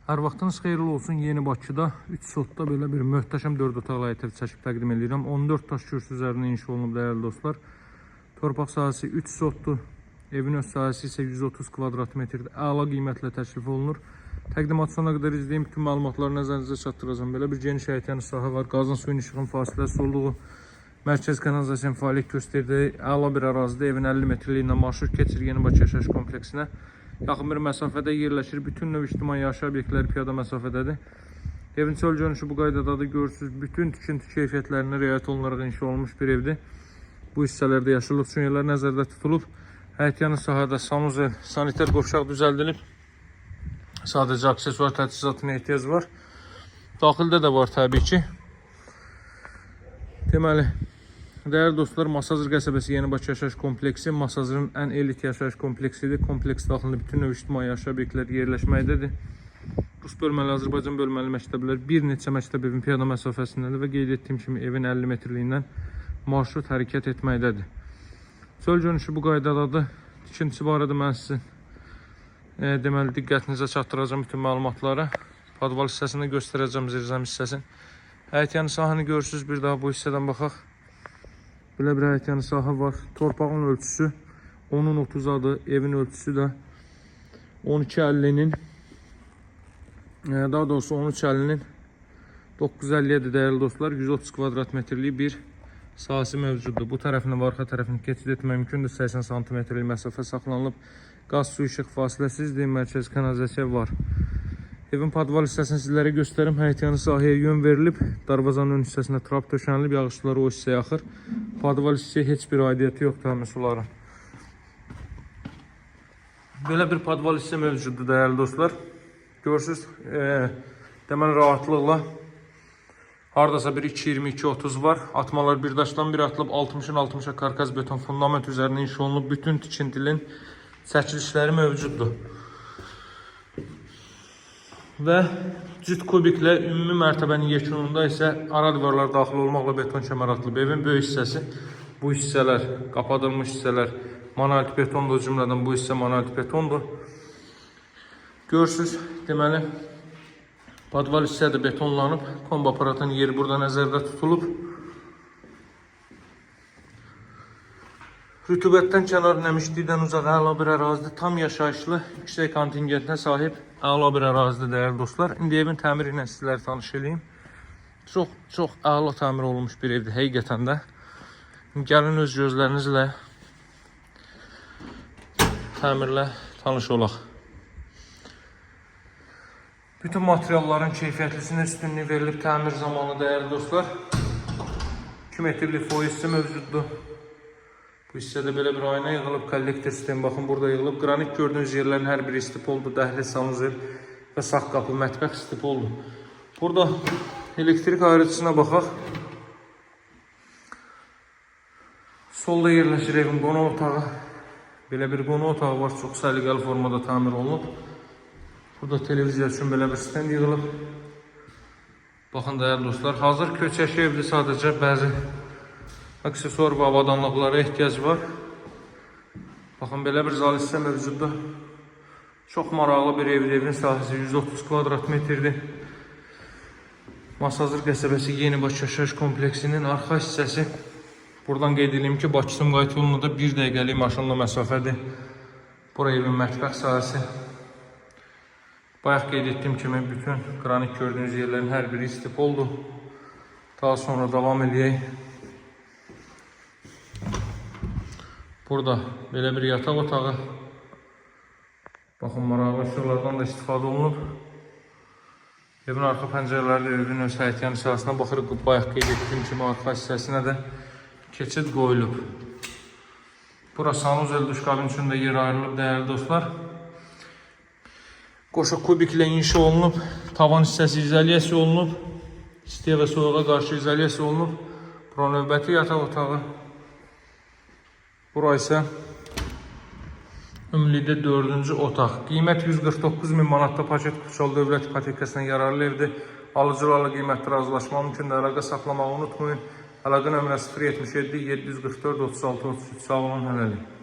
Hər vaxtınız xeyirli olsun. Yeni Bakıda 3 sotda belə bir möhtəşəm 4 otaqlı ev çəkib təqdim edirəm. 14 daş kürsü üzərində inşa olunub dəyərli dostlar. Torpaq sahəsi 3 sotdur. Evin öz sahəsi isə 130 kvadrat metrdir. Əla qiymətlə təklif olunur. Təqdimat sonuna qədər izləyin. Bütün məlumatları nəzərinizə çatdıracağım. Belə bir geniş həyətyanı sahə var. Qazın suyun işığın fasiləsi olduğu mərkəz kanalizasiya fəaliyyət göstərdiyi əla bir ərazidə evin 50 metrliyinə marşrut keçir Yeni Bakı yaşayış kompleksinə. Yaxın bir məsafədə yerləşir. Bütün növ ictimai yaşayış obyektləri piyada məsafədədir. Evin çöl görünüşü bu qaydadadır. Görürsünüz, bütün tikinti keyfiyyətlərinə riayət olunaraq inşa olunmuş bir evdir. Bu hissələrdə yaşıllıq sünyələri nəzərdə tutulub. Həyətyanı sahədə sanuzel, sanitar qovşaq düzəldilib. Sadəcə aksesuar təchizatına ehtiyac var. Daxildə də var təbii ki. Deməli, dəyərli dostlar, Masazır qəsəbəsi Yeni Bakı yaşayış kompleksi Masazırın ən elit yaşayış kompleksidir. Kompleks daxilində bütün növ ictimai yaşayış obyektləri yerləşməkdədir. Rus bölməli, Azərbaycan bölməli məktəblər bir neçə məktəb evin piyada məsafəsindədir və qeyd etdiyim kimi evin 50 metrliyindən marşrut hərəkət etməkdədir. Çöl görünüşü bu qaydadadır. Tikintisi barədə mən sizin deməli diqqətinizə çatdıracağım bütün məlumatları. Podval hissəsini göstərəcəm, zirzəm hissəsini. Həyətyanı sahəni görürsünüz, bir daha bu hissədən baxaq. Belə bir həyətyanı sahə var. Torpağın ölçüsü 10'un 30'adır. Evin ölçüsü də 12.50'nin daha doğrusu 13.50'nin 9.50'dir dəyərli dostlar. 130 kvadrat metrlik bir sahəsi mövcuddur. Bu tərəfini və arxa tərəfini keçid etmək mümkündür. 80 santimetrlik məsafə saxlanılıb. Qaz su işıq fasiləsizdir. Mərkəz kanalizasiya var. Evin podval hissəsini sizlərə göstərim. Həyətyanı sahəyə yön verilib. Darvazanın ön hissəsinə trap döşənilib. Yağışlar o hissəyə axır. Podval hissəyə heç bir aidiyyəti yoxdur həmin suların. Belə bir podval hissə mövcuddur dəyərli dostlar. Görürsünüz, deməli rahatlıqla hardasa bir 2.20-2.30 var. Atmalar bir daşdan bir atılıb 60'ın 60'a karkaz beton fundament üzərində inşa olunub. Bütün tikintilin çəkilişləri mövcuddur. Və cüt kubiklə ümumi mərtəbənin yekununda isə ara divarlar daxil olmaqla beton kəmər atılıb. Evin böyük hissəsi, bu hissələr, qapadılmış hissələr monolit betondur, cümlədən bu hissə monolit betondur. Görürsünüz, deməli podval hissə də betonlanıb, kombi aparatının yeri burada nəzərdə tutulub. Rütubətdən kənar, nəmişlikdən uzaq əla bir ərazidir. Tam yaşayışlı, yüksək kontingentə sahib əla bir ərazidir dəyərli dostlar. İndi evin təmiri ilə sizlərə tanış edeyim. Çox əla təmir olunmuş bir evdir həqiqətən də. Gəlin öz gözlərinizlə təmirlə tanış olaq. Bütün materialların keyfiyyətlisinə üstünlük verilib təmir zamanı dəyərli dostlar. 2 metrlik foy hissə mövcuddur. Bu hissədə belə bir ayna yığılıb, kollektor sistemi baxın burada yığılıb. Qranit gördüyünüz yerlərin hər biri istip oldu. Dəhliz, sanuzel və sağ qapı, mətbəx istip oldu. Burada elektrik ayrıcısına baxaq. Solda yerləşir evin qonaq otağı. Belə bir qonaq otağı var, çox səliqəli formada təmir olunub. Burada televiziya üçün belə bir stend yığılıb. Baxın dəyərli dostlar, hazır köçəşi evdir, sadəcə bəzi aksesuar və avadanlıqlara ehtiyac var. Baxın, belə bir zal hissə mövcuddur. Çox maraqlı bir evdir. Evin sahəsi 130 kvadrat metrdir. Masazır qəsəbəsi Yeni Bakı yaşayış kompleksinin arxa hissəsi. Buradan qeyd edeyim ki, Bakı-Sumqayıt yoluna da 1 dəqiqəlik maşınla məsafədir. Bura evin mətbəx sahəsi. Bayaq qeyd etdiyim kimi bütün qranit gördüyünüz yerlərin hər biri istip oldu. Daha sonra davam edək. Burada belə bir yataq otağı. Baxın, maraqlı işıqlardan da istifadə olunub. Evin arxa pəncərələri evin öz həyətyanı sahəsinə baxırıq. Bayaq qeyd etdiyim kimi arxa hissəsinə də keçid qoyulub. Bura sanuzel duş kabin üçün də yer ayrılıb dəyərli dostlar. Qoşa kubiklə inşa olunub. Tavan hissəsi izolyasiya olunub. İstiyə və soyuğa qarşı izolyasiya olunub. Bura növbəti yataq otağı. Bura isə ümumilikdə 4-cü otaq. Qiymət 149.000 manatda paket Kuçal Dövlət İpotekasına yararlı evdir. Alıcılarla qiymətdə razılaşma mümkündür. Əlaqə saxlamağı unutmayın. Əlaqə nömrə 077 744 36 33. Sağ olun, hələlik.